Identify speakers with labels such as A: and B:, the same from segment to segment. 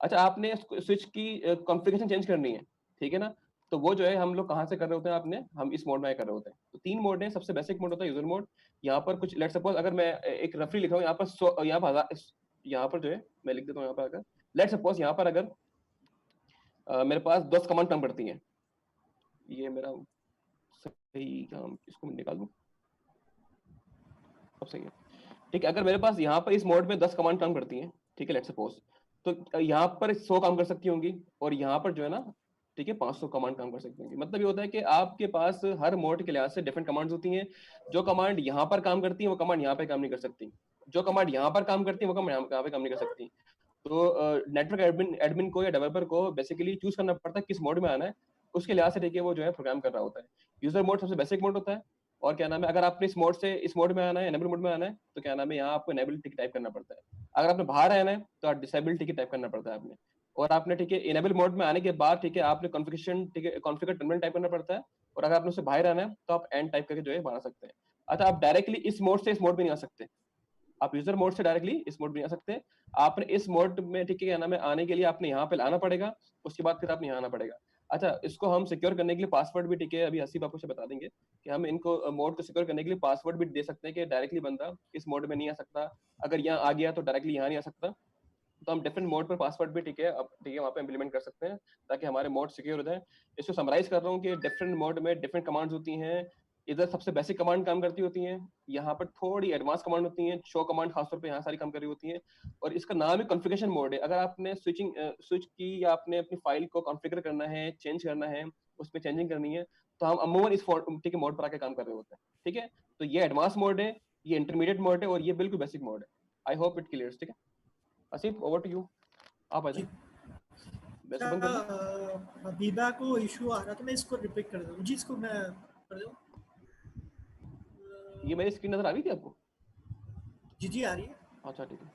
A: अच्छा आपने स्विच की कॉन्फ़िगरेशन चेंज करनी है, ठीक है ना? तो वो जो है हम लोग कहाँ से कर रहे होते हैं हम इस मोड में कर रहे होते हैं। तो 3 मोड हैं, सबसे बेसिक मोड होता है यूज़र मोड। यहाँ पर कुछ लेट्स सपोज़ अगर मैं एक रफली लिख रहा हूँ यहाँ पर यहाँ पर जो है मैं लिख देता हूँ यहाँ पर अगर लेट्स सपोज़ यहाँ पर अगर मेरे पास 10 कमांड काम करती हैं। ये मेरा सही काम इसको मैं निकाल दूँ? अब सही है। ठीक है, अगर मेरे पास यहाँ पर इस मोड में 10 कमांड काम करती हैं, ठीक है लेट्स सपोज़ तो यहाँ पर 100 काम कर सकती होंगी और यहाँ पर जो है ना, ठीक है 500 कमांड काम कर सकती होंगी। मतलब ये होता है कि आपके पास हर मोड के लिहाज से डिफरेंट कमांड्स होती हैं। जो कमांड यहाँ पर काम करती हैं, वो कमांड यहाँ पे काम नहीं कर सकती। जो कमांड यहाँ पर काम करती है, वो कमांड यहाँ पे काम नहीं कर सकती। तो नेटवर्क एडमिन एडमिन को या डेवलपर को बेसिकली चूज़ करना पड़ता है किस मोड में आना है, उसके लिहाज से देखिए वो जो है प्रोग्राम कर रहा होता है। यूज़र मोड सबसे बेसिक मोड होता है और क्या नाम है अगर आपने इस मोड में आना है, इनेबल मोड में आना है, तो क्या नाम है यहाँ आपको इनेबल टिक टाइप करना पड़ता है। अगर आपने बाहर आना है, तो आप डिसेबल टिक टाइप करना पड़ता है आपने। और आपने ठीक है इनेबल मोड में आने के बाद ठीक है आपने कॉन्फ़िगरेशन ठीक है कॉन्फ़िगर टर्मिनल टाइप करना पड़ता है और अगर आपने उससे बाहर आना है, तो आप एंड टाइप करके जो है बाहर आ सकते हैं। अच्छा आप डायरेक्टली इस मोड से इस मोड में नहीं आ सकते। आप यूजर मोड से डायरेक्टली इस मोड में आ सकते हैं। आपने इस मोड में ठीक है क्या नाम है आने के लिए आपने यहाँ पे लाना पड़ेगा, उसके बाद फिर आपने यहाँ आना पड़ेगा। अच्छा इसको हम सिक्योर करने के लिए पासवर्ड भी ठीक है अभी हसीब आपको बता देंगे कि हम इनको मोड को सिक्योर करने के लिए पासवर्ड भी दे सकते हैं कि डायरेक्टली बंदा इस मोड में नहीं आ सकता। अगर यहाँ आ गया तो डायरेक्टली यहाँ नहीं आ सकता। तो हम डिफरेंट मोड पर पासवर्ड भी ठीक है अब ठीक है वहाँ पे इम्प्लीमेंट कर सकते हैं ताकि हमारे मोड सिक्योर हो जाए। इसको समराइज कर रहा हूँ कि डिफरेंट मोड में डिफरेंट कमांड्स होती हैं। इधर सबसे बेसिक कमांड काम करती होती हैं, यहाँ पर थोड़ी एडवांस कमांड होती हैं, शो कमांड खासतौर पे यहाँ सारी काम कर रही होती हैं और इसका नाम ही कॉन्फ़िगरेशन मोड है। अगर आपने स्विच की या आपने अपनी फाइल को कॉन्फ़िगर करना है, चेंज करना है, उसमें चेंजिंग करनी है, तो हम अमूमन इस ठीक है मोड पर आके काम कर रहे होते हैं। ठीक है? तो ये एडवांस मोड है, ये इंटरमीडिएट मोड है और ये बिल्कुल बेसिक मोड है। आई होप इट क्लियर्स ठीक है? Asif over to you. आप आ
B: जी।
A: जाएं। मैं इसको
B: क्या
A: बंद कर दूं?
B: हबीबा को इशू आ रहा था, मैं इसको रिपीट कर दूँ जी, इसको मैं कर दूँ।
A: ये मेरी स्क्रीन नजर आ रही थी आपको?
B: जी जी आ रही है।
A: अच्छा ठीक है।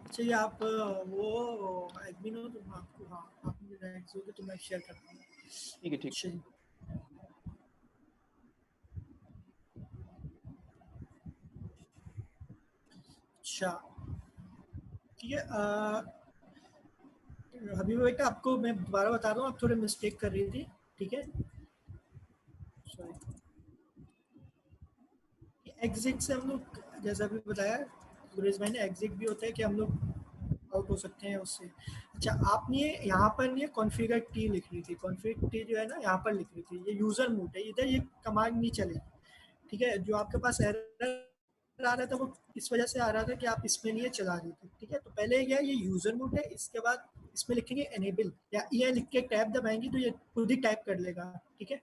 B: अच्छा ये आप वो एडमिन हो तो मैं आपको, हाँ आप मुझे नेक्स्ट होगे तो मैं शेयर कर दूँगा।
A: ठीक है ठीक।
B: अच्छा जी। अच्छा ठीक है। हबीबा बेटा आपको मैं दोबारा बता रहा हूँ, आप थोड़े मिस्टेक कर रही थी, ठीक है? सॉरी। एग्जिट से हम लोग, जैसा अभी बताया सुरेश भाई ने, एग्जिट भी होता है कि हम लोग आउट हो सकते हैं उससे। अच्छा आपने यहाँ पर ये कॉन्फ़िगर टी लिख रही थी, कॉन्फ़िगर टी जो है ना यहाँ पर लिख रही थी, ये यूज़र मोड है, इधर ये कमांड नहीं चलेगी, ठीक है? जो आपके पास एरर आ रहा था वो इस वजह से आ रहा था कि आप इसमें लिए चला रहे थे, ठीक है? तो पहले क्या ये यूज़र मोड है, इसके बाद इसमें लिखेंगे एनेबल या ये लिख के टैब दबाएंगे तो ये खुद ही टाइप कर लेगा, ठीक है?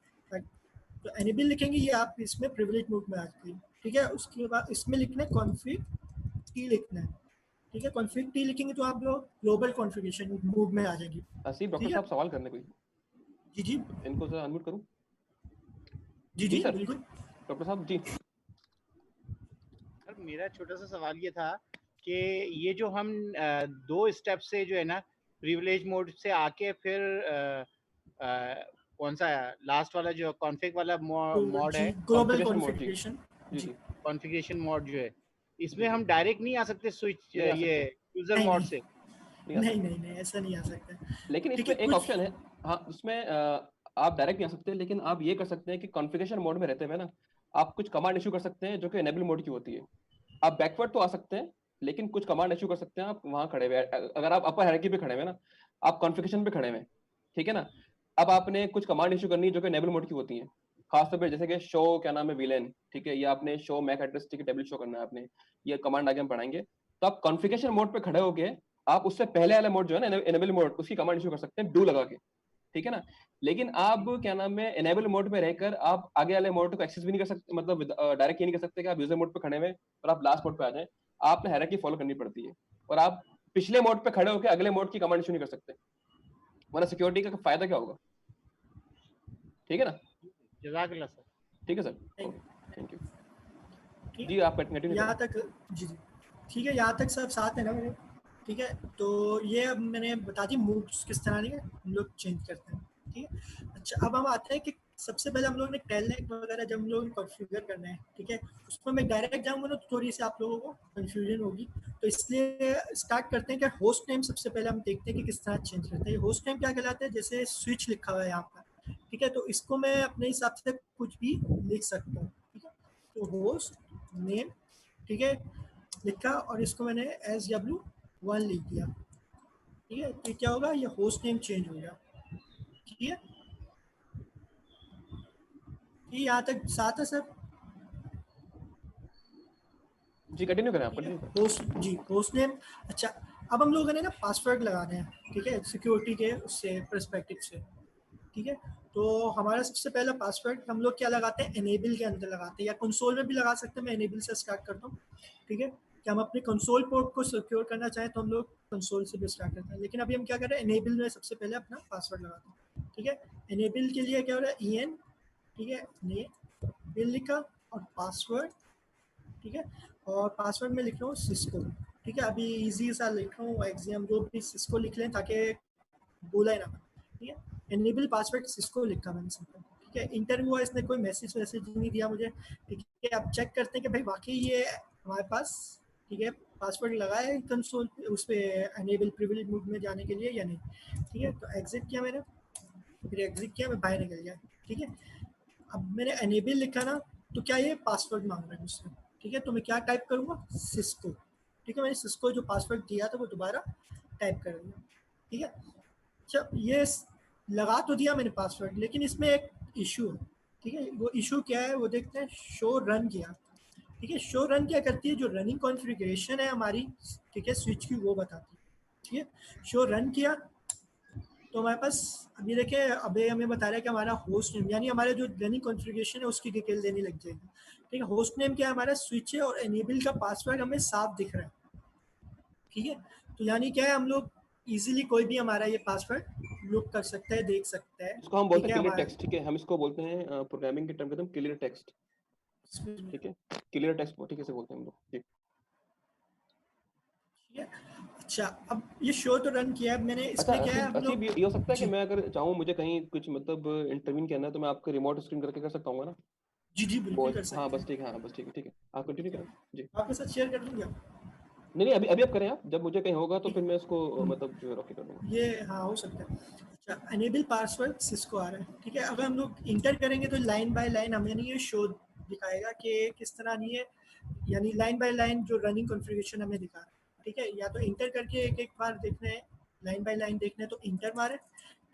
B: तो एनेबल लिखेंगे ये आप इसमें प्रिविलेज मोड में आ जाएगी, ठीक है? उसके बाद इसमें लिखना है कॉन्फ़िग टी लिखना है, ठीक है? कॉन्फ़िग टी लिखेंगे तो आप लोग ग्लोबल कॉन्फ़िगरेशन मोड में आ जाएंगे,
A: आसिफ डॉक्टर
B: ठीक है?
A: साहब सवाल करने कोई।
B: जी जी
A: इनको जरा अनम्यूट करूं?
B: जी
A: जी
B: जी
A: सर।
B: बिल्कुल।
A: डॉक्टर साहब जी।
C: सर मेरा छोटा सा सवाल ये था कि ये जो हम दो स्टेप से जो है ना प्रिविलेज मोड से आके फिर कौन सा लास्ट वाला जो कॉन्फ़िग वाला मोड
B: जी
C: है,
B: ग्लोबल
A: कॉन्फ़िगरेशन मोड जी।
B: कॉन्फ़िगरेशन।
A: जी
B: जी
A: जी।
C: कॉन्फ़िगरेशन मोड जो है,
A: जी
C: इसमें
A: जी।
C: हम डायरेक्ट नहीं आ सकते स्विच
A: नहीं आ
C: ये
A: सकते।
C: यूजर
B: नहीं
C: मोड
B: नहीं
C: से?
A: नहीं आ
B: नहीं
A: सकते।
B: नहीं नहीं ऐसा नहीं आ सकता,
A: लेकिन
B: ठीक है?
A: इसमें एक
B: कुछ
A: ऑप्शन है। हाँ उसमें आप डायरेक्ट नहीं आ सकते लेकिन आप ये कर सकते हैं कि कॉन्फ़िगरेशन मोड में रहते हुए ना आप कुछ कमांड इशू कर सकते हैं जो कि इनेबल मोड की होती है। आप बैकवर्ड तो आ सकते हैं लेकिन कुछ कमांड इशू कर सकते हैं आप वहां खड़े हुए अगर आप अपर हायरार्की पे खड़े हुए ना आप कॉन्फ़िगरेशन पे खड़े हुए ठीक है ना। अब आपने कुछ कमांड इशू करनी है जो कि इनेबल मोड की होती है खासतौर पे जैसे कि शो क्या नाम है विलेन ठीक है ये आपने शो मैक एड्रेस ठीक है टेबल शो करना है आपने ये कमांड आगे हम पढ़ाएंगे। तो आप कॉन्फ़िगरेशन मोड पे खड़े होके आप उससे पहले वाला मोड जो है ना इनेबल मोड उसकी कमांड इशू कर सकते हैं डू लगा के ठीक है ना। लेकिन आप क्या नाम है इनेबल मोड पे रहकर आप आगे वाले मोड को एक्सेस भी नहीं कर सकते मतलब डायरेक्ट ये नहीं कर सकते कि आप यूजर मोड पे खड़े हुए और आप लास्ट मोड पे आ जाएं। आपने हायरार्की फॉलो करनी पड़ती है और आप पिछले मोड पे खड़े होकर अगले मोड की कमांड इशू नहीं कर सकते वरना सिक्योरिटी का फायदा क्या होगा। ठीक है ना।
C: जज़ाकल्लाह सर।
A: ठीक है सर।
B: नहीं,
A: ओके थैंक यू।
B: ठीक
A: जी आप कंटिन्यू करें।
B: यहाँ तक। जी जी ठीक है, यहाँ तक सब साथ है ना मेरे? ठीक है, तो ये अब मैंने बता दी मूड्स किस तरह के हम लोग चेंज करते हैं, ठीक है? अच्छा अब हम आते हैं कि सबसे पहले हम लोग ने टेलनेट वगैरह जब हम लोग ने कॉन्फ़िगर करना है, ठीक है, उसमें मैं डायरेक्ट जाऊँगा ना तो थोड़ी सी आप लोगों को कन्फ्यूजन होगी, तो इसलिए स्टार्ट करते हैं कि होस्ट नेम सबसे पहले हम देखते हैं कि किस तरह चेंज करते हैं। होस्ट नेम क्या कहलाता है, जैसे स्विच लिखा हुआ है यहाँ पर, ठीक है, तो इसको मैं अपने हिसाब से कुछ भी लिख सकता हूँ, ठीक है, तो होस्ट नेम, ठीक है, लिखा और इसको मैंने SW1 लिख दिया, ठीक है, तो क्या होगा, ये होस्ट नेम चेंज हो गया, ठीक है, यहाँ तक साथ है सर।
A: जी कंटिन्यू करें, आप कंटिन्यू करें।
B: होस्ट जी, होस्ट नेम। अच्छा, अब हम लोगों ने ना पासवर्ड लगाने हैं, ठीक है, सिक्योरिटी के उससे पर्सपेक्टिव से, ठीक है, तो हमारा सबसे पहला पासवर्ड हम लोग क्या लगाते हैं, एनेबल के अंदर लगाते हैं, या कंसोल में भी लगा सकते हैं। मैं एनेबल से स्टार्ट करता हूँ, ठीक है, कि हम अपने कंसोल पोर्ट को सिक्योर करना चाहें तो हम लोग कंसोल से भी स्टार्ट करते हैं, लेकिन अभी हम क्या कर रहे हैं, एनेबल में सबसे पहले अपना पासवर्ड लगाते हैं, ठीक है। एनेबल के लिए क्या हो रहा है, EN, ठीक है, एनेबल लिखा और पासवर्ड, ठीक है, और पासवर्ड में लिख रहा हूँ सिस्को, ठीक है, अभी इजी सा लिख रहा हूँ, एग्जाम जो भी सिस्को लिख लें ताकि बोला ही ना, ठीक है, एनेबल पासवर्ड सिस्को लिखा मैंने सिंपल, ठीक है, इंटर हुआ, इसने कोई मैसेज नहीं दिया मुझे, ठीक है। अब चेक करते हैं कि भाई वाकई ये हमारे पास, ठीक है, पासवर्ड लगा है कंसोल उस पर एनेबल प्रिविलेज मोड में जाने के लिए या नहीं, ठीक है, तो एग्जिट किया मैंने, फिर एग्जिट किया, मैं बाहर निकल गया, ठीक है। अब मैंने एनेबल लिखा ना, तो क्या ये पासवर्ड मांग रहा है मुझसे, ठीक है, तो मैं क्या टाइप करूँगा, सिस्को, ठीक है, मैंने सिस्को जो पासवर्ड दिया था वो दोबारा टाइप कर दिया, ठीक है। अच्छा, ये लगा तो दिया मैंने पासवर्ड, लेकिन इसमें एक इशू है, ठीक है, वो इशू क्या है वो देखते हैं। शो रन किया, ठीक है, शो रन क्या करती है, जो रनिंग कॉन्फ़िगरेशन है हमारी, ठीक है, स्विच की, वो बताती है, ठीक है। शो रन किया तो हमारे पास अभी देखिए, अभी हमें बता रहा है कि हमारा होस्ट नेम, यानी हमारे जो रनिंग कॉन्फ़िगरेशन है उसकी डिटेल देनी लग जाएगी, ठीक है। होस्ट नेम क्या है, हमारा स्विच है, और एनेबल का पासवर्ड हमें साफ दिख रहा है, ठीक है, तो यानी क्या है, हम लोग इजीली कोई भी हमारा ये पासवर्ड लुक कर सकता है, देख सकता है,
A: इसको हम बोलते
B: ठीक
A: हैं
B: है,
A: क्लियर
B: हमारा
A: टेक्स्ट, ठीक है, हम इसको बोलते हैं प्रोग्रामिंग के टर्म कहते हैं क्लियर टेक्स्ट, ठीक है, क्लियर टेक्स्ट ठीक है से बोलते हैं हम लोग, ठीक।
B: ठीक है। अच्छा, अब ये शो तो रन किया है मैंने,
A: अच्छा
B: इसमें क्या है, हम
A: असीब,
B: लोग
A: ये हो सकता है कि
B: जी
A: मैं अगर चाहूँ, मुझे कहीं कुछ मतलब इंटरव्यू करना है, तो मैं आपको रिमोट स्क्रीन करके कर सकता हूँ ना?
B: जी जी, बिल्कुल कर
A: हाँ
B: सकते
A: बस
B: हैं,
A: ठीक है, हाँ बस ठीक है, आप कंटिन्यू करें। जी
B: आपके साथ शेयर कर दूंगा।
A: नहीं नहीं, अभी अभी आप करें, आप जब मुझे कहीं होगा तो
B: ठीक,
A: फिर मैं इसको मतलब जो है रॉके कर दूंगा।
B: ये हाँ हो सकता है। अच्छा, एनेबल पासवर्ड सिस्को आ रहा है, ठीक है, अगर हम लोग इंटर करेंगे तो लाइन बाय लाइन हमें नहीं ये शो दिखाएगा कि किस तरह नहीं है, यानी लाइन बाय लाइन जो रनिंग कॉन्फ़िगरेशन हमें दिखा रहा है, ठीक है, या तो इंटर करके एक एक बार देखना है, लाइन बाय लाइन देखना है तो इंटर मारे,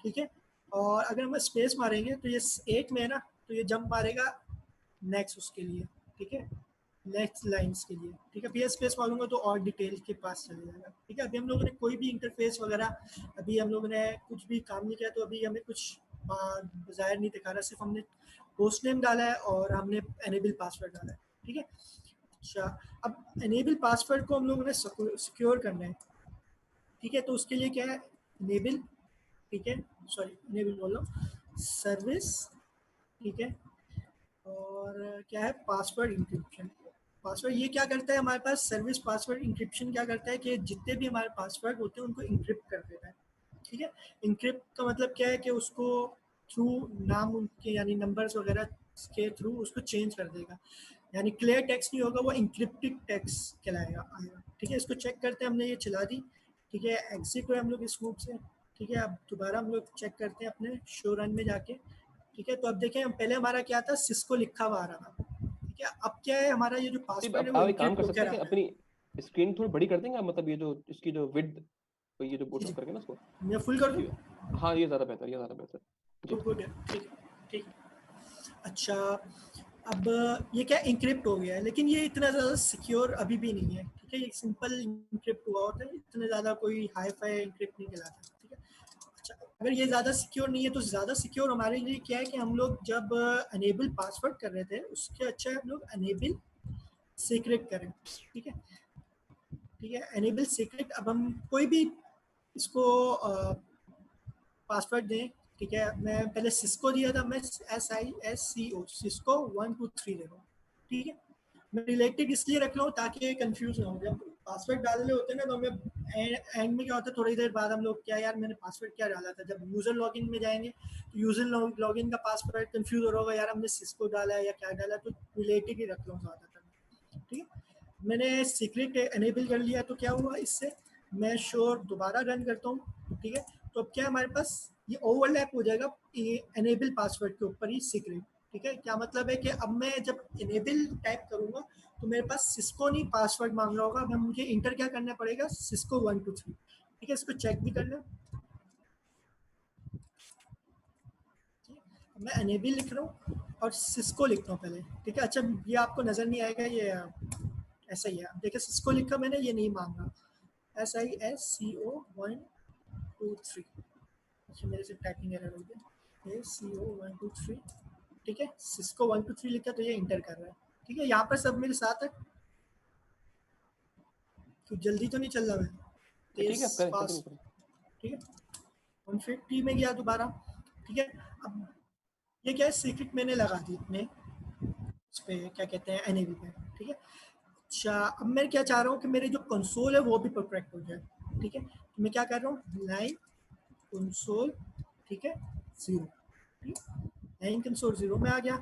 B: ठीक है, और अगर हम स्पेस मारेंगे तो ये एक में है ना, तो ये जंप मारेगा नेक्स्ट उसके लिए, ठीक है, नेक्स्ट लाइंस के लिए, ठीक है, फिर स्पेस मारूंगा तो और डिटेल के पास चले जाएगा, ठीक है। अभी हम लोगों ने कोई भी इंटरफेस वगैरह, अभी हम लोगों ने कुछ भी काम नहीं किया, तो अभी हमें कुछ बाहर नहीं दिखा रहा, सिर्फ हमने होस्ट नेम डाला है और हमने एनेबल पासवर्ड डाला है, ठीक है। अच्छा, अब एनेबल पासवर्ड को हम लोगों ने सिक्योर करना है, ठीक है, तो उसके लिए क्या है, इनेबल, ठीक है, सॉरी इनेबल बोल रहा हूँ, सर्विस, ठीक है, और क्या है, पासवर्ड इंक्रिप्शन। पासवर्ड ये क्या करता है, हमारे पास सर्विस पासवर्ड इंक्रिप्शन क्या करता है कि जितने भी हमारे पासवर्ड होते हैं उनको इंक्रिप्ट कर देता है, ठीक है। इंक्रिप्ट का मतलब क्या है कि उसको थ्रू नाम उनके, यानी नंबर्स वगैरह के थ्रू उसको चेंज कर देगा, यानी क्लियर टेक्स्ट नहीं होगा, वो इंक्रिप्टेड टेक्स्ट कहलाएगा आएगा, ठीक है। इसको चेक करते हैं, हमने ये चला दी, ठीक है, एग्जिट हुए हम लोग इस ग्रुप से, ठीक है। अब दोबारा हम लोग चेक करते हैं अपने शो रन में जाके, ठीक है, तो अब देखें, हम पहले हमारा क्या था, सिस्को लिखा हुआ आ रहा था, ठीक है, अब क्या है, हमारा ये जो
A: असीब,
B: पासवर्ड है
A: अब
B: वो
A: आप एक काम
B: इंक्रिप्ट
A: कर सकते
B: होकर
A: हैं
B: आ
A: कि
B: रहा है।
A: अपनी स्क्रीन थोड़ी बड़ी कर देंगे आप, मतलब ये जो इसकी जो विड्थ, ये जो
B: जी
A: बटन
B: जी,
A: करके ना इसको,
B: मैं फुल कर दूँ,
A: ये- हाँ ये ज़्यादा बेहतर, ये ज़्यादा बेहतर। जी
B: गुड गुड है, ठीक है, ठीक है। अच्छा, अब ये क्या इंक्रिप्ट हो गया है, लेकिन ये इतना ज़्यादा सिक्योर अभी भी नहीं है, ठीक है, ये सिंपल इंक्रिप्ट हुआ होता है, इतने ज़्यादा कोई हाई फाई इंक्रिप्ट नहीं कहलाता, ठीक है। अच्छा, अगर ये ज़्यादा सिक्योर नहीं है तो ज़्यादा सिक्योर हमारे लिए क्या है कि हम लोग जब अनेबल पासवर्ड कर रहे थे उसके अच्छा हम लोग अनेबल सीक्रेट करें, ठीक है, ठीक है, एनेबल सीक्रेट। अब हम कोई भी इसको पासवर्ड दें, ठीक है, मैं पहले सिस्को दिया था, मैं SISCO सिस्को 1 2 3 दे रहा हूँ, ठीक है। मैं रिलेटेड इसलिए रख रहा हूँ ताकि कंफ्यूज ना हो, जब पासवर्ड डालने होते हैं ना, तो हमें एंड में क्या होता है, थोड़ी देर बाद हम लोग क्या यार मैंने पासवर्ड क्या डाला था, जब यूजर लॉगिन में जाएंगे तो यूजर लॉगिन का पासवर्ड कंफ्यूज हो रहा होगा, यार हमने सिस्को डाला है या क्या डाला, तो रिलेटेड ही रख लो ज़्यादातर। ठीक है, मैंने सीक्रेट एनेबल कर लिया, तो क्या हुआ इससे, मैं श्योर दोबारा रन करता हूँ। ठीक है, तो अब क्या हमारे पास ये ओवरलैप हो जाएगा एनेबल पासवर्ड के ऊपर ही सीक्रेट। ठीक है, क्या मतलब है कि अब मैं जब एनेबल टाइप करूंगा तो मेरे पास सिस्को नहीं पासवर्ड मांग रहा होगा, अब मुझे इंटर क्या करना पड़ेगा, सिस्को 123। ठीक है, इसको चेक भी कर लें। मैं एनेबल लिख रहा हूँ और सिस्को लिखता हूँ पहले। ठीक है, अच्छा ये आपको नज़र नहीं आएगा, ये ऐसा ही है। देखिए सिस्को लिखा मैंने, ये नहीं मांगा, SISCO123। अच्छा मेरे से टाइपिंग एरर हो गया, SISCO123। ठीक है, सिस्को 123 लिखा तो ये इंटर कर रहा है। ठीक है, यहाँ पर सब मेरे साथ है, तो जल्दी तो नहीं चल रहा मैं,
A: ठीक
B: तेज
A: है, आप करें, कंटिन्यू
B: फास्ट।
A: करें।
B: ठीक है, 150 में गया दोबारा। ठीक है, अब ये क्या है, सीक्रेट मैंने लगा दी अपने उस पे, क्या कहते हैं, एनेबल पे। ठीक है, अच्छा अब मैं क्या चाह रहा हूँ कि मेरे जो कंसोल है वो भी परफेक्ट हो जाए। ठीक है, तो मैं क्या कर रहा हूँ, लाइन कंसोल, ठीक है, 0। लाइन कंसोल 0 में आ गया।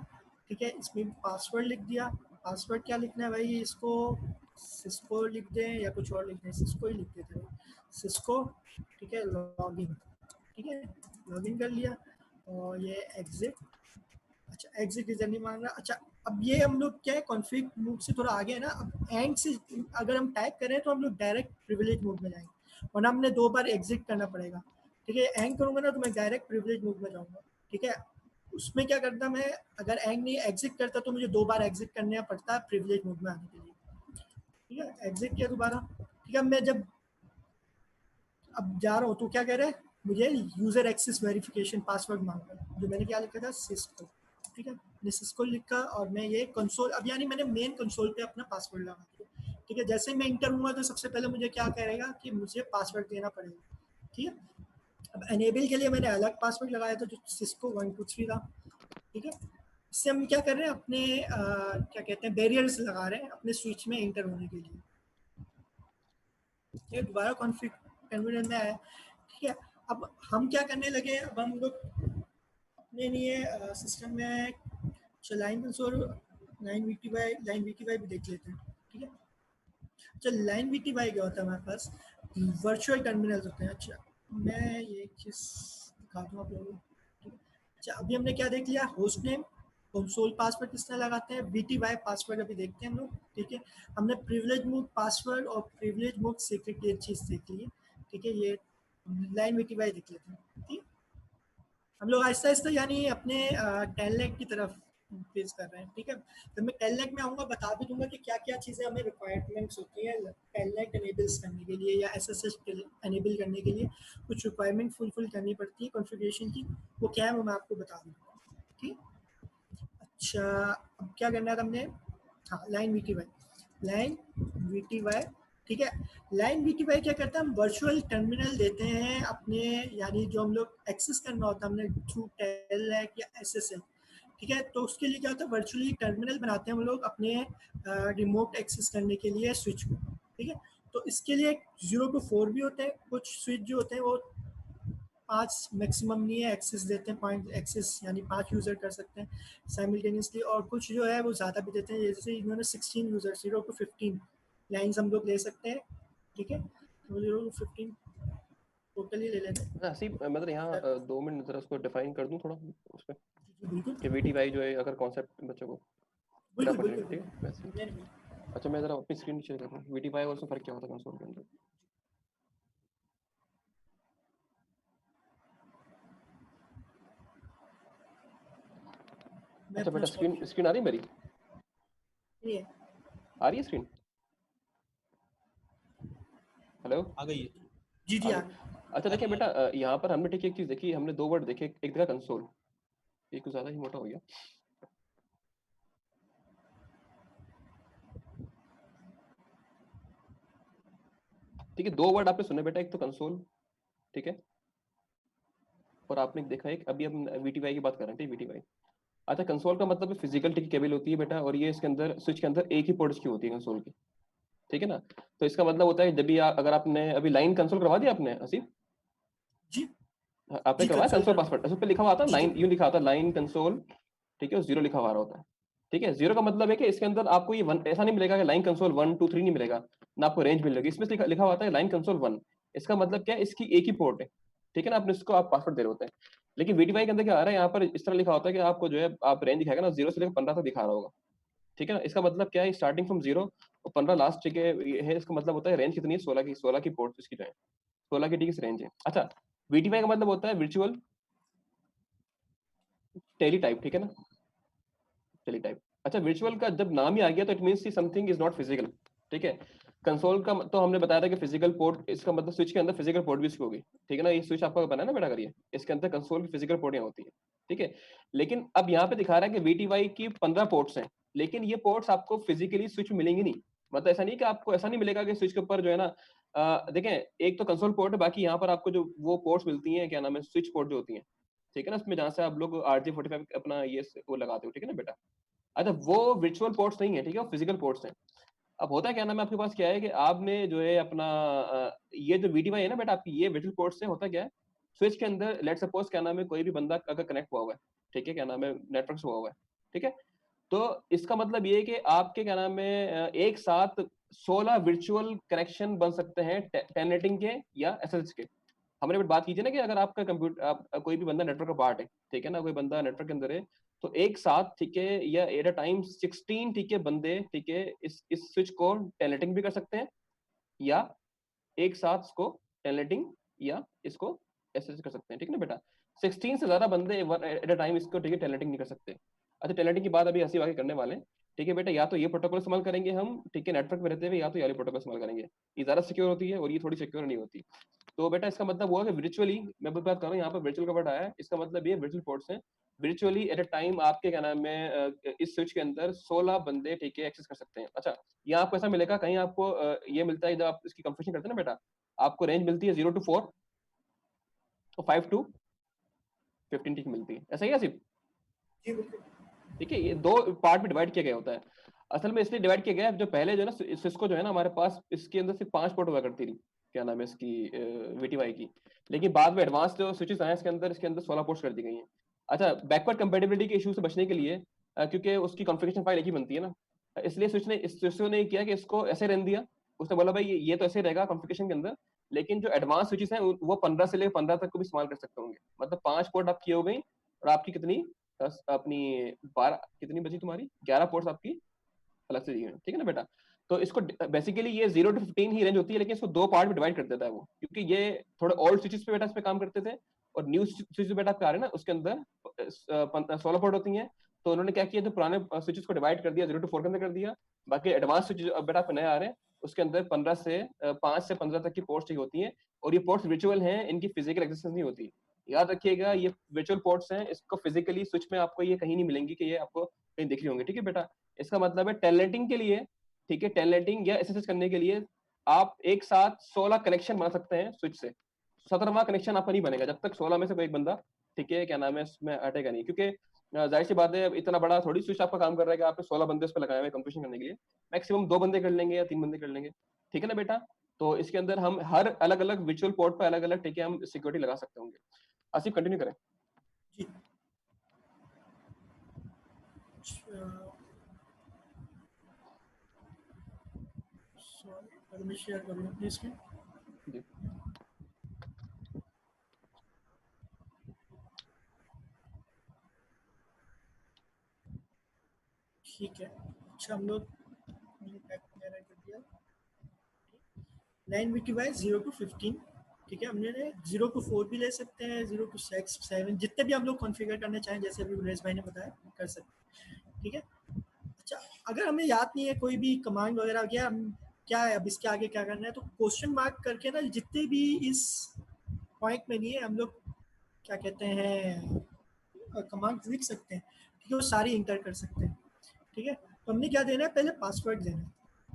B: ठीक है, इसमें पासवर्ड लिख दिया। पासवर्ड क्या लिखना है भाई, इसको सिस्को लिख दें या कुछ और लिख दें, सिस्को ही लिख देते हैं, सिस्को। ठीक है, लॉगिन। ठीक है, लॉगिन कर लिया और ये एग्जिट। अच्छा एग्जिट रीजन नहीं मांग रहा। अच्छा अब ये हम लोग क्या है, कॉन्फ़िग मोड से थोड़ा आगे है ना, अब एंड से अगर हम टाइप करें तो हम लोग डायरेक्ट प्रिविलेज मोड में जाएंगे, वरना हमने 2 बार एग्जिट करना पड़ेगा। ठीक है, एंड करूँगा ना तो मैं डायरेक्ट प्रिविलेज मोड में जाऊँगा। ठीक है, उसमें क्या करता मैं, अगर एंड नहीं एग्जिट करता तो मुझे 2 बार एग्जिट करना पड़ता है प्रिविलेज मोड में आने के लिए। ठीक है, एग्जिट किया दोबारा। ठीक है, मैं जब अब जा रहा हूँ तो क्या कह रहा है, मुझे यूजर एक्सेस वेरिफिकेशन पासवर्ड मांग रहा है, जो मैंने क्या लिखा था, सिस्को। ठीक है, मैंने सिस्को लिखा और मैं ये कंसोल, अब यानी मैंने मेन कंसोल पे अपना पासवर्ड लगा दिया। ठीक है, जैसे ही मैं इंटर हुआ तो सबसे पहले मुझे क्या कहेगा कि मुझे पासवर्ड देना पड़ेगा। ठीक है, अब एनेबल के लिए मैंने अलग पासवर्ड लगाया था जो सिस्को 123 था। ठीक है, इससे हम क्या कर रहे हैं, अपने क्या कहते हैं, बैरियर्स लगा रहे हैं अपने स्विच में इंटर होने के लिए। ये दोबारा कॉन्फ़िग कन्वीनियंट में आया। ठीक है, अब हम क्या करने लगे, अब हम लोग अपने लिए सिस्टम में लाइन कंसोल, लाइन वीटीवाई भी देख लेते हैं। ठीक है, चल लाइन वीटीवाई क्या होता है हमारे पास, वर्चुअल टर्मिनल्स होते हैं। अच्छा मैं ये चीज़ दिखा दूँ आप लोगों को। ठीक है, अच्छा अभी हमने क्या देख लिया, होस्ट नेम, कंसोल पासवर्ड किस तरह लगाते हैं, वीटीवाई पासवर्ड अभी देखते हैं हम लोग। ठीक है, हमने प्रिविलेज मोड पासवर्ड और प्रिविलेज मोड सीक्रेट ये चीज़ देख ली है। ठीक है, ये लाइन वीटीवाई देख लेते हैं। ठीक, हम लोग आहिस्ता आहिस्ता यानी अपने टेलनेट की तरफ फेस कर रहे हैं। ठीक है, तो मैं टेलनेट में आऊँगा, बता भी दूंगा कि क्या क्या चीज़ें हमें रिक्वायरमेंट्स होती हैं टेलनेट एनेबल्स करने के लिए, या एसएसएच एनेबल करने के लिए कुछ रिक्वायरमेंट फुलफिल करनी पड़ती है कॉन्फ़िगरेशन की, वो क्या है वो मैं आपको बता दूँगा। ठीक, अच्छा अब क्या करना था हमने, हाँ लाइन वी टी वाई। ठीक है, लाइन वी टी वाई क्या करता है, हम वर्चुअल टर्मिनल देते हैं अपने, यानी जो हम लोग एक्सेस करना होता है हमने थ्रू टेलनेट या एसएसएल। ठीक है, तो उसके लिए क्या होता है, वर्चुअली टर्मिनल बनाते हैं हम लोग अपने रिमोट एक्सेस करने के लिए स्विच को। ठीक है, तो इसके लिए 0 to 4 भी होते हैं, कुछ स्विच जो होते हैं वो 5 मैक्सिमम नहीं है, एक्सेस देते हैं, पॉइंट एक्सेस यानी 5 यूज़र कर सकते हैं साइमल्टेनियसली, और कुछ जो है वो ज़्यादा भी देते हैं, जैसे इन्होंने 16 यूज़र 0 to 15 लाइन्स हम लोग ले सकते हैं। ठीक है, तो 0 to 15 टोटली ले लेते हैं।
A: ऐसे ही मतलब यहाँ 2 मिनट जरा उसको डिफाइन कर दूं थोड़ा उस पे,
B: जी बिल्कुल
A: कि वीटीवाई जो है अगर कॉन्सेप्ट बच्चों को पूरा
B: बिल्कुल
A: पढ़ लेंगे।
B: बिल्कुल
A: ठीक है वैसे।
B: नहीं, नहीं,
A: अच्छा मैं जरा अपनी स्क्रीन शेयर कर रहा हूँ, वीटीवाई और उसमें फर्क क्या होता है कंसोल के अंदर।
B: मैं
A: अच्छा
B: अपना
A: बेटा स्क्रीन
B: स्क्रॉल
A: स्क्रीन आ रही है मेरी,
B: नहीं है।
A: आ रही है स्क्रीन? हेलो,
C: आ गई है।
B: जी जी
A: आ
B: आ
A: गई। अच्छा देखिए बेटा, यहाँ पर हमने ठीक एक चीज देखी, हमने 2 वर्ड देखे, एक देखा कंसोल, ये कुछ ज्यादा ही मोटा हो गया। ठीक है, 2 वर्ड आपने सुने बेटा, एक तो कंसोल, ठीक है, और आपने देखा एक, अभी हम वीटीवाई की बात कर रहे हैं, ठीक वीटीवाई। अच्छा कंसोल का मतलब फिजिकल टिकी केबल होती है बेटा, और ये इसके अंदर स्विच के अंदर एक ही पोर्ट्स की होती है कंसोल की। ठीक है ना। तो इसका मतलब होता है जब भी अगर आपने अभी लाइन कंसोल करवा दिया आपने आसिफ,
B: जी
A: आपने
B: जी
A: करवाया
B: कंसोल
A: कंसोल
B: कर
A: पासवर्ड, उस पर लिखा हुआ आता है
B: जी जी
A: लाइन, यूं लिखा होता है लाइन कंसोल, ठीक है, और 0 लिखा हुआ होता है। ठीक है, 0 का मतलब है कि इसके अंदर आपको ये वन ऐसा नहीं मिलेगा कि लाइन कंसोल 1 2 3 नहीं मिलेगा, ना आपको रेंज मिलेगी, इसमें लिखा हुआ है लाइन कंसोल 1। इसका मतलब क्या है, इसकी एक ही पोर्ट है, ठीक है ना, आपने इसको आप पासवर्ड दे रहे होते हैं। लेकिन वीटीवाई के अंदर क्या आ रहा है, यहाँ पर इस तरह लिखा होता है कि आपको जो है आप रेंज दिखाएगा ना 0 से लेकर 15 तक दिखा रहा होगा। ठीक है ना, इसका मतलब क्या है, स्टार्टिंग फ्रॉम 0 और 15 लास्ट ठीक है, इसका मतलब होता है रेंज कितनी है, 16 की पोर्ट इसकी जो है 16 की ठीक रेंज है। अच्छा, वीटीवाई का मतलब होता है वर्चुअल टेली टाइप, ठीक है ना, टेली टाइप। अच्छा, वर्चुअल का जब नाम ही आ गया तो it means something is not physical. ठीक है, कंसोल का तो हमने बताया था कि फिजिकल पोर्ट, इसका मतलब स्विच के अंदर फिजिकल पोर्ट भी इसकी होगी। ठीक है ना, ये स्विच आपका बना है ना बेटा, करिए इसके अंदर कंसोल की फिजिकल पोर्ट यहाँ होती है। ठीक है, लेकिन अब यहाँ पे दिखा रहा है कि वीटीवाई की 15 पोर्ट्स हैं, लेकिन ये पोर्ट्स आपको फिजिकली स्विच मिलेंगी नहीं। मतलब ऐसा नहीं कि आपको ऐसा नहीं मिलेगा कि स्विच के ऊपर जो है ना देखें, एक तो कंसोल पोर्ट है, बाकी यहाँ पर आपको जो वो पोर्ट्स मिलती हैं, क्या नाम है, स्विच पोर्ट जो होती हैं, ठीक है ना, उसमें जहाँ से आप लोग RJ45 अपना ये वो लगाते हो, ठीक है ना बेटा। अच्छा, वो वर्चुअल पोर्ट्स नहीं है, ठीक है, वो फिजिकल पोर्ट्स हैं। अब होता है क्या नाम है, आपके पास क्या है कि आपने जो है अपना ये जो वीटीवाई है ना बेटा आपकी, ये वर्चुअल पोर्ट से होता क्या है, स्विच के अंदर लेट सपोज क्या नाम है कोई भी बंदा अगर कनेक्ट हुआ हुआ है, ठीक है, क्या नाम है नेटवर्क से हुआ हुआ है, ठीक है, तो इसका मतलब ये है कि आपके क्या नाम है एक साथ 16 वर्चुअल कनेक्शन बन सकते हैं टेलनेटिंग के या एसएसएच के। हमने बात की थी ना कि अगर आपका कंप्यूटर कोई भी बंदा नेटवर्क का पार्ट है, ठीक है ना, कोई बंदा नेटवर्क के अंदर है, तो एक साथ ठीक है या एट अ टाइम 16 ठीक है बंदे ठीक है इस स्विच को टेलनेटिंग भी कर सकते हैं, या एक साथ इसको टेलनेटिंग या इसको एसएस कर सकते हैं। ठीक है ना बेटा, 16 से ज्यादा बंदे एट अ टाइम इसको ठीक है टेलनेटिंग नहीं कर सकते। अच्छा, टेलनेटिंग की बात अभी हंसी वाके करने वाले हैं, ठीक है बेटा, या तो ये प्रोटोकॉल इस्तेमाल करेंगे हम, ठीक है, नेटवर्क में रहते हुए, या तो ये वाली प्रोटोकॉल इस्तेमाल करेंगे। ये ज्यादा सिक्योर होती है और ये थोड़ी सिक्योर नहीं होती। तो बेटा इसका मतलब हुआ कि वर्चुअली, मैं बात कर रहा हूँ यहाँ पर वर्चुअल का वर्ड आया है, इसका मतलब ये वर्चुअल पोर्ट्स हैं, वर्चुअली एट अ टाइम आपके क्या नाम है इस स्विच के अंदर 16 बंदे ठीक है एक्सेस कर सकते हैं। अच्छा, यहाँ आपको ऐसा मिलेगा, कहीं आपको ये मिलता है जब आप इसकी कंफ्यूजन करते हैं ना बेटा, आपको रेंज मिलती है 0 to 4 और 5 to 15 ठीक मिलती है, ऐसा ही है सिर्फ।
B: जी बिल्कुल।
A: ठीक है, ये दो पार्ट में डिवाइड किया गया होता है। असल में इसलिए डिवाइड किया गया है, जो पहले जो है ना सिस्को जो है ना हमारे पास इसके अंदर सिर्फ 5 पोर्ट हुआ करती थी, क्या नाम है इसकी वीटीवाई की, लेकिन बाद में एडवांस जो स्विचेस आए इसके अंदर 16 पोर्ट्स कर दी गई हैं। अच्छा, बैकवर्ड कंपेटेबिलिटी के इशू से बचने के लिए क्योंकि उसकी कॉन्फ़िगरेशन फाइल एक ही बनती है ना, इसलिए स्विच ने किया कि इसको ऐसे रहने दिया। उसने बोला भाई ये तो ऐसे रहेगा कॉन्फ़िगरेशन के अंदर, लेकिन जो एडवांस स्विचेस हैं वो 15 से लेकर 15 तक को भी इस्तेमाल कर सकते होंगे। मतलब 5 पोर्ट आपकी हो गई और आपकी कितनी अपनी 12 कितनी बची तुम्हारी 11 पोर्ट्स आपकी अलग से दी हुई हैं। ठीक है ना बेटा, तो इसको बेसिकली ये 0 to 15 ही रेंज होती है, लेकिन इसको दो पार्ट में डिवाइड कर देता है वो, क्योंकि ये थोड़े ओल्ड स्विचेस पे बेटा इस पे काम करते थे, और न्यू स्विचेस बेटा आपके आ रहे हैं ना उसके अंदर 16 पोर्ट होती हैं। तो उन्होंने क्या किया, जो पुराने स्विचेस को डिवाइड कर दिया 0 to 4 के अंदर कर दिया, बाकी एडवांस स्विच बेटा आपके नए आ रहे हैं उसके अंदर 15 से 5 से 15 तक की पोर्ट्स चाहिए होती हैं, और ये पोर्ट्स वर्चुअल हैं, इनकी फिजिकल एक्सेस नहीं होती। याद रखिएगा, ये वर्चुअल पोर्ट्स हैं, इसको फिजिकली स्विच में आपको ये कहीं नहीं मिलेंगी कि ये आपको कहीं दिख रही होंगी। ठीक है बेटा, इसका मतलब है टेलनेटिंग के लिए, ठीक है, टेलनेटिंग या एसएसएच करने के लिए आप एक साथ 16 कनेक्शन बना सकते हैं स्विच से। 17वां कनेक्शन आपका नहीं बनेगा जब तक 16 में से कोई एक बंदा ठीक है क्या नाम है इसमें हटेगा नहीं, क्योंकि जाहिर सी बात है अब इतना बड़ा थोड़ी स्विच आपका काम कर रहा है कि आपने 16 बंदे उस पर लगाए हुए कंप्यूटेशन करने के लिए, मैक्सिमम 2 बंदे कर लेंगे या 3 बंदे कर लेंगे। ठीक है ना बेटा, तो इसके अंदर हम हर अलग अलग विजुअल पोर्ट पर अलग अलग ठीक है हम सिक्योरिटी लगा सकते होंगे। आसिफ कंटिन्यू करें।
B: जी सॉरी, अगर मैं शेयर कर लूँ अपनी स्क्रीन।
A: जी
B: ठीक है, अच्छा हम लोग बैक वगैरह कर दिया। लाइन वीटीवाई 0 to 15, ठीक है, हमने 0 to 4 भी ले सकते हैं, 0 to 6 7 जितने भी हम लोग कॉन्फ़िगर करना चाहें, जैसे अभी गुरेज भाई ने बताया कर सकते हैं। ठीक है, अच्छा अगर हमें याद नहीं है कोई भी कमांड वगैरह क्या क्या है, अब इसके आगे क्या करना है, तो क्वेश्चन मार्क करके ना जितने भी इस पॉइंट में नहीं है हम लोग क्या कहते हैं कमांड लिख सकते हैं, ठीक है, वो सारी इंटर कर सकते हैं। ठीक है, तो हमने क्या देना है, पहले पासवर्ड देना है।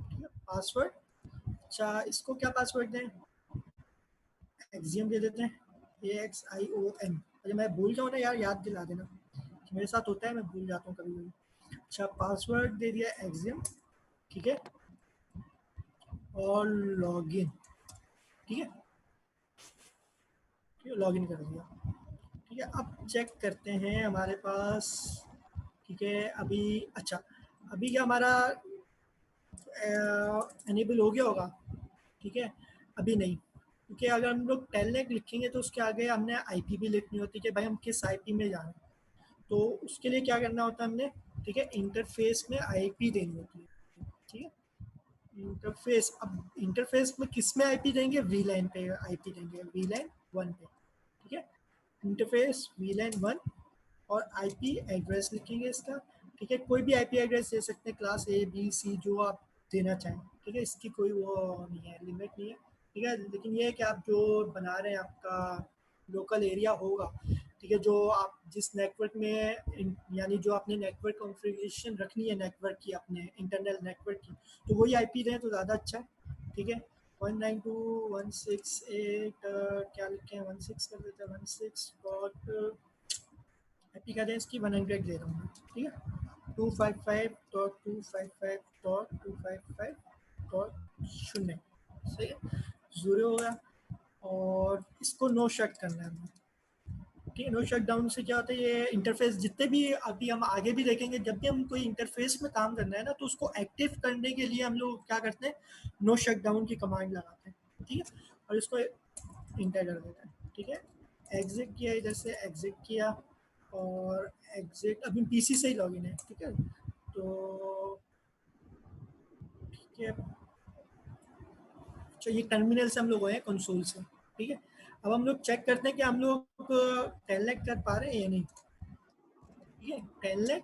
B: ठीक है, पासवर्ड, अच्छा इसको क्या पासवर्ड दें, एक्सियम दे देते हैं, AXIOM। अरे मैं भूल जाऊँ ना यार, याद दिला देना, मेरे साथ होता है मैं भूल जाता हूँ कभी कभी। अच्छा पासवर्ड दे दिया एक्सियम, ठीक है, और लॉगिन, ठीक है, लॉगिन कर दिया। ठीक है, अब चेक करते हैं हमारे पास, ठीक है, अभी अच्छा अभी क्या हमारा एनेबल हो गया होगा, ठीक है, अभी नहीं, क्योंकि अगर हम लोग टेलनेट लिखेंगे तो उसके आगे हमने आईपी भी लिखनी होती है कि भाई हम किस आईपी में जाना है, तो उसके लिए क्या करना होता है हमने, ठीक है, इंटरफेस में आईपी देनी होती है, ठीक है, इंटरफेस, अब इंटरफेस में किस में आईपी देंगे, वीलैन पे आईपी देंगे, वीलैन 1 पे, ठीक है, इंटरफेस वीलैन 1 और आईपी एड्रेस लिखेंगे इसका, ठीक है, कोई भी आईपी एड्रेस दे सकते हैं, क्लास ए बी सी जो आप देना चाहें, ठीक है, इसकी कोई वो नहीं है, लिमिट नहीं है, ठीक है, लेकिन ये है कि आप जो बना रहे हैं आपका लोकल एरिया होगा, ठीक है, जो आप जिस नेटवर्क में यानी जो आपने नेटवर्क कॉन्फ़िगरेशन रखनी है नेटवर्क की, अपने इंटरनल नेटवर्क की, तो वही आईपी दें तो ज़्यादा अच्छा है, ठीक है, 192.168 क्या लिखें, 16 कर देते हैं, 16 आईपी का दें इसकी 100 दे रहा हूँ मैं, ठीक है, 255.255.255.0 सही है, 0 हो गया, और इसको नो शट करना है हमें, ठीक है, नो शट डाउन से क्या होता है, ये इंटरफेस जितने भी अभी हम आगे भी देखेंगे, जब भी हम कोई इंटरफेस में काम करना है ना, तो उसको एक्टिव करने के लिए हम लोग क्या करते हैं, नो शट डाउन की कमांड लगाते हैं, ठीक है, और इसको इंटर कर देते हैं, ठीक है, एग्जिट किया, इधर से एग्जिट किया, और एग्जिट अभी पीसी से ही लॉगिन है, ठीक है, तो ठीक है, अच्छा ये टर्मिनल से हम लोग गए कंसोल से, ठीक है, अब हम लोग चेक करते हैं कि हम लोग टेलनेट कर पा रहे हैं या नहीं, ठीक है, टेलनेट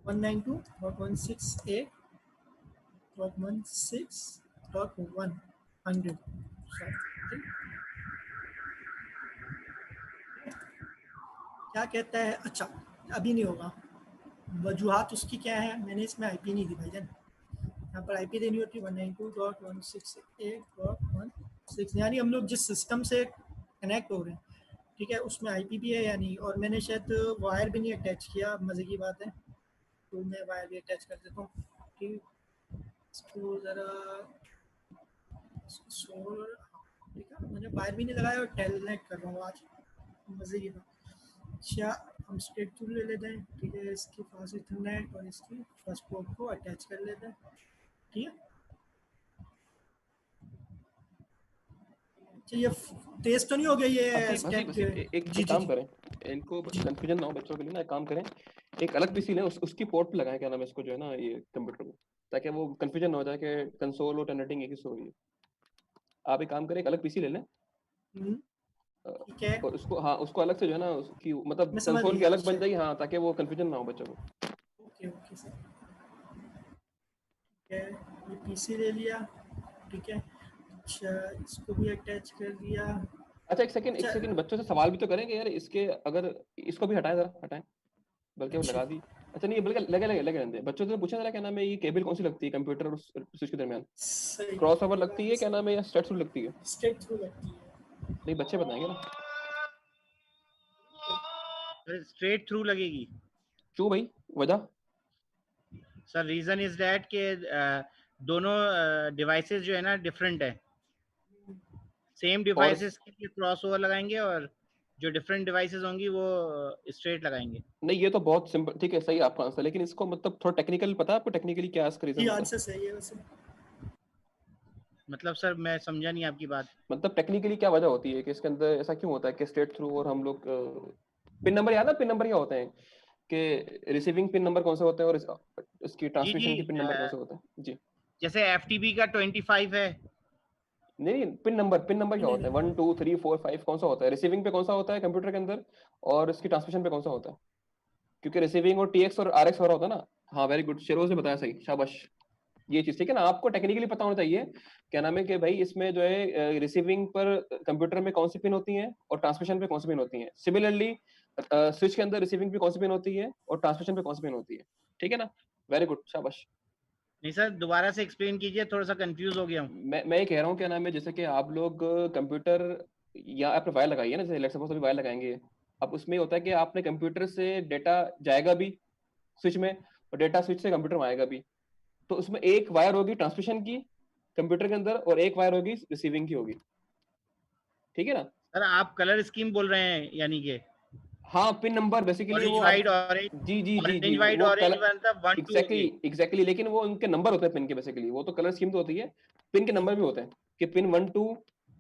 B: 192.168.16.100, क्या कहता है, अच्छा अभी नहीं होगा, वजूहात उसकी क्या है, मैंने इसमें आईपी नहीं दी भाईजान, यहाँ पर आईपी देनी होती है 192.168.1.6, यानी हम लोग जिस सिस्टम से कनेक्ट हो रहे हैं, ठीक है, उसमें आईपी भी है या नहीं, और मैंने शायद वायर भी नहीं अटैच किया, मज़े की बात है, तो मैं वायर भी अटैच कर देता हूँ, ठीक, इसको ज़रा सोलर, ठीक है, मैंने वायर भी नहीं लगाया और टेलनेट कर रहा हूँ आज, मज़े की बात। अच्छा हम स्ट्रेट थ्रू ले लेते हैं, ठीक है, इसकी फास्ट इथरनेट और इसकी फर्स्ट पोर्ट को अटैच कर लेते हैं, ठीक है, अच्छा ये तेज तो नहीं हो गया ये
A: हसी हसी
B: स्टेप,
A: बसी एक
B: जी
A: एक
B: जी
A: काम
B: जी
A: करें, इनको
B: जी,
A: कंफ्यूजन ना हो बच्चों के लिए ना, एक काम करें, एक अलग पीसी लें, उसकी पोर्ट पे लगाएं, क्या नाम है इसको, जो है ना ये कंप्यूटर को, ताकि वो कंफ्यूजन ना हो जाए कि कंसोल और टर्नेटिंग एक ही से हो रही है। आप एक काम करें, एक अलग पीसी ले लें, अ,
B: ठीक है,
A: और उसको, हाँ उसको अलग से जो है ना उसकी मतलब
B: मैं समझ
A: कंसोल की
B: गया,
A: अलग
B: अच्छा,
A: बन जाएगी, हाँ, ताकि वो कंफ्यूजन ना हो बच्चों को।
B: ओके ओके सर, ठीक है, ये पीसी ले लिया, ठीक है, अच्छा इसको भी अटैच कर दिया,
A: अच्छा एक
B: अच्छा
A: सेकंड बच्चों से सवाल भी तो करेंगे यार इसके, अगर इसको भी हटाएं, जरा हटाएं, बल्कि वो
B: अच्छा
A: लगा दी, अच्छा नहीं बल्कि लगे लगे लगे रहने दें। बच्चों से पूछा जरा, क्या नाम है ये केबल कौन सी लगती है कंप्यूटर और स्विच के दरमियान,
B: सही,
A: क्रॉस ओवर
B: ये
A: लगती
B: बात
A: है, क्या
B: सही,
A: नाम है, या स्ट्रेट थ्रू लगती है?
B: स्टेप थ्रू लगती है,
A: नहीं बच्चे बताएंगे ना,
C: स्ट्रेट थ्रू लगेगी
A: क्यों भाई, वजह?
C: सर। रीजन इज दैट के दोनों डिवाइसेस जो है ना डिफरेंट है, सेम
A: और
C: डिवाइसेस के लिए क्रॉस ओवर लगाएंगे और जो डिफरेंट डिवाइसेस होंगी वो स्ट्रेट लगाएंगे।
A: नहीं ये तो बहुत सिंपल, ठीक है, सही है आपका आंसर, लेकिन इसको मतलब थोड़ा टेक्निकल पता है आपको, टेक्निकली क्या इसका रीजन
B: जी
A: होता है?
B: आंसर सही है वैसे,
C: मतलब सर मैं समझा नहीं आपकी बात।
A: मतलब टेक्निकली क्या वजह होती है कि इसके अंदर ऐसा क्यों होता है कि स्ट्रेट थ्रू, और हम लोग पिन नंबर याद है, पिन नंबर क्या होते हैं, कि रिसीविंग पिन नंबर कौन से होते हैं और इसकी
C: जी जी,
A: ट्रांसमिशन के पिन नंबर कौन से होते हैं जी?
C: जैसे FTP का 25 है।
A: नहीं पिन नंबर क्या
B: नहीं
A: होता है,
B: नहीं
A: 1 2 3 4 5 कौन सा होता है, रिसीविंग पे कौन सा होता है कंप्यूटर के अंदर, और इसकी ट्रांसमिशन पे कौन सा होता है? क्योंकि रिसीविंग और TX और RX हो रहा होता है ना। हाँ वेरी गुड, शेरोज ने बताया, सही, शाबाश। ये चीज ठीक है ना, आपको टेक्निकली पता होना चाहिए, क्या नाम है कि भाई इसमें जो है रिसीविंग पर कंप्यूटर में कौन सी पिन होती है और ट्रांसमिशन पे कौन सी पिन होती है, सिमिलरली स्विच के अंदर रिसीविंग पे कौन सी पिन होती है और ट्रांसमिशन पे कौन सी पिन होती है, ठीक है ना, वेरी गुड, शाबाश।
C: नहीं सर, दोबारा से एक्सप्लेन कीजिए, थोड़ा सा कंफ्यूज हो गया हूँ।
A: मैं ये कह रहा हूँ, क्या नाम है, जैसे कि आप लोग कंप्यूटर या आपने वायर लगाई है ना, जैसे लेट्स सपोज अभी वायर लगाएंगे, अब उसमें होता है कि आपने कंप्यूटर से डेटा जाएगा भी स्विच में, और डेटा स्विच से कंप्यूटर में आएगा भी, तो उसमें एक वायर होगी ट्रांसमिशन की कंप्यूटर के अंदर और एक वायर होगी रिसीविंग की होगी, ठीक है ना।
C: सर आप कलर स्कीम बोल रहे हैं यानी कि
A: हाँ, पिन नंबर बेसिकली
C: ऑरेंज
A: वो
C: वाइट
A: आप जी
C: वाइट
A: वो
C: ऑरेंज
A: कलर
C: मतलब 1 2 होगी।
A: एग्जैक्टली, लेकिन वो उनके नंबर होते हैं पिन के, बेसिकली वो तो कलर स्कीम तो होती है, पिन के नंबर भी होते हैं कि पिन 1 2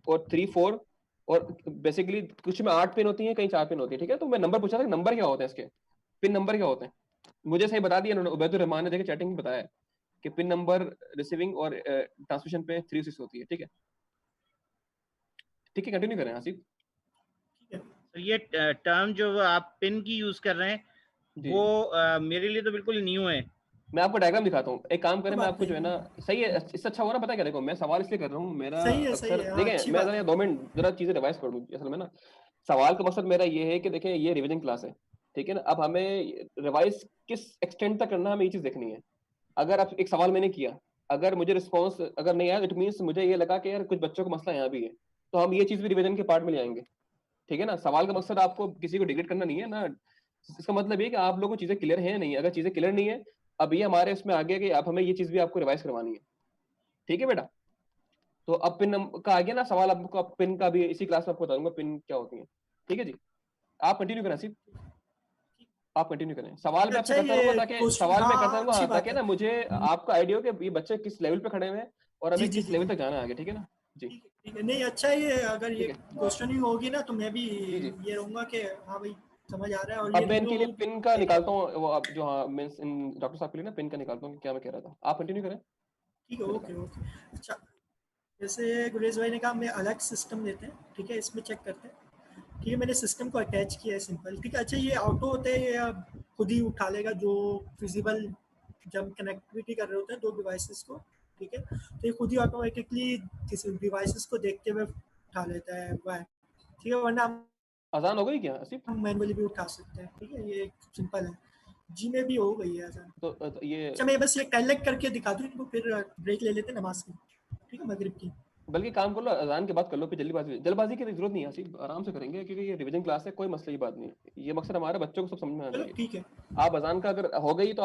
A: और 3 4, और बेसिकली कुछ में 8 पिन होती है, कहीं 4 पिन होती है, ठीक है। तो मैं नंबर पूछा था कि नंबर क्या होते हैं इसके, पिन नंबर क्या होते हैं। मुझे सही बता दिया उन्होंने, उबैदुर रहमान ने देखे चैटिंग में बताया कि पिन नंबर रिसीविंग और ट्रांसमिशन पे 3 6 होती है, ठीक है। ठीक है, कंटिन्यू करें आसिफ।
B: ठीक है।
C: तो ये टर्म जो आप पिन की यूज कर रहे हैं
A: जी
C: वो मेरे लिए तो बिल्कुल न्यू है।
A: मैं आपको डायग्राम दिखाता हूँ, एक काम
B: कोई
A: करें, मैं
B: बात
A: आपको जो है ना,
B: नहीं,
A: सही है, इससे अच्छा होगा ना, पता है क्या, देखो मैं सवाल इसलिए कर रहा हूँ, मेरा
B: सही
A: अक्सर
B: है, हाँ,
A: देखें,
B: अच्छी
A: मैं
B: बात
A: जरा
B: है।
A: 2 मिनट जरा चीजें रिवाइज कर लूँ असल में ना। सवाल का मकसद मेरा ये है कि देखें ये रिवीजन क्लास है, ठीक है ना। अब हमें रिवाइज किस एक्सटेंट तक करना है, हमें ये चीज देखनी है। अगर आप एक सवाल मैंने किया, अगर मुझे रिस्पॉन्स अगर नहीं आया, इट मीन्स मुझे ये लगा कि यार कुछ बच्चों का मसला यहाँ भी है, तो हम ये चीज भी रिवीजन के पार्ट में ले आएंगे, ठीक है ना। सवाल का मकसद आपको किसी को डिग्रेड करना नहीं है ना, इसका मतलब ये कि आप लोगों को चीजें क्लियर है नहीं, अगर चीजें क्लियर नहीं है, अब ये हमारे उसमें आ गया कि आप हमें ये चीज भी आपको रिवाइज करवानी है, ठीक है बेटा। तो अब पिन का आ गया ना सवाल, आपको अब पिन का भी इसी क्लास में आपको बताऊंगा पिन क्या होती है, ठीक है जी। आप कंटिन्यू करें आसिफ, आप कंटिन्यू करें। सवाल मैं आपसे
B: अच्छा
A: करता रहूंगा
B: ये
A: ताकि
B: क्वेश्चन,
A: सवाल मैं करता
B: हाँ,
A: रहूंगा,
B: अच्छी
A: हाँ,
B: बात
A: ताकि
B: है।
A: ना मुझे आपका आइडिया हो कि ये बच्चे किस लेवल पे खड़े हुए हैं और
B: जी
A: हमें
B: जी
A: किस
B: जी
A: लेवल
B: जी,
A: तक जाना है आगे, ठीक है ना जी।
B: ठीक है, नहीं अच्छा है ये, अगर ये
A: ठीक है
B: क्वेश्चनिंग होगी ना तो मैं भी
A: जी जी।
B: ये रहूंगा कि हाँ भाई समझ आ रहा है, और ये
A: अब मैं इनके लिए
B: रिव्यू
A: पिन का
B: आइडिया।
A: निकालता हूँ, वो अब जो, हाँ मैं इन डॉक्टर साहब के लिए ना पिन का निकालता हूँ कि क्या मैं कह रहा था, आप कंटिन्यू करें
B: ठीक है,
A: फिर
B: ओके ओके। अच्छा, जैसे गुरेज भाई ने कहा हमें अलग सिस्टम देते हैं, ठीक है, इसमें चेक करते हैं। ठीक है, मैंने सिस्टम को अटैच किया है सिंपल, ठीक है। अच्छा, ये ऑटो होता है या खुद ही उठा लेगा जो फिजिबल, जब कनेक्टिविटी कर रहे होते हैं दो डिवाइसेस को, ठीक है, तो ये खुद ही ऑटोमेटिकली किसी डिवाइसेस को देखते हुए उठा लेता है वायर, ठीक है, वरना
A: अजान हो गई क्या आसिफ?
B: हम मैनुअली भी उठा सकते हैं, ठीक है, ये सिंपल है। जी में भी हो गई है आसान।
A: तो ये
B: अच्छा, मैं बस ये कलेक्ट करके दिखा दूँ इनको, फिर ब्रेक ले लेते हैं नमाज की, ठीक है, मगरिब की।
A: बल्कि काम कर लो, अजान के बाद कर लो, फिर जल्दबाजी की जरूरत नहीं है आसिफ, आराम से करेंगे क्योंकि ये रिवीजन क्लास है, कोई मसले की बात नहीं है, ये मकसद हमारा बच्चों को सब समझ में आना
B: चलो
A: चाहिए।
B: ठीक है।
A: आप अजान का अगर हो गई तो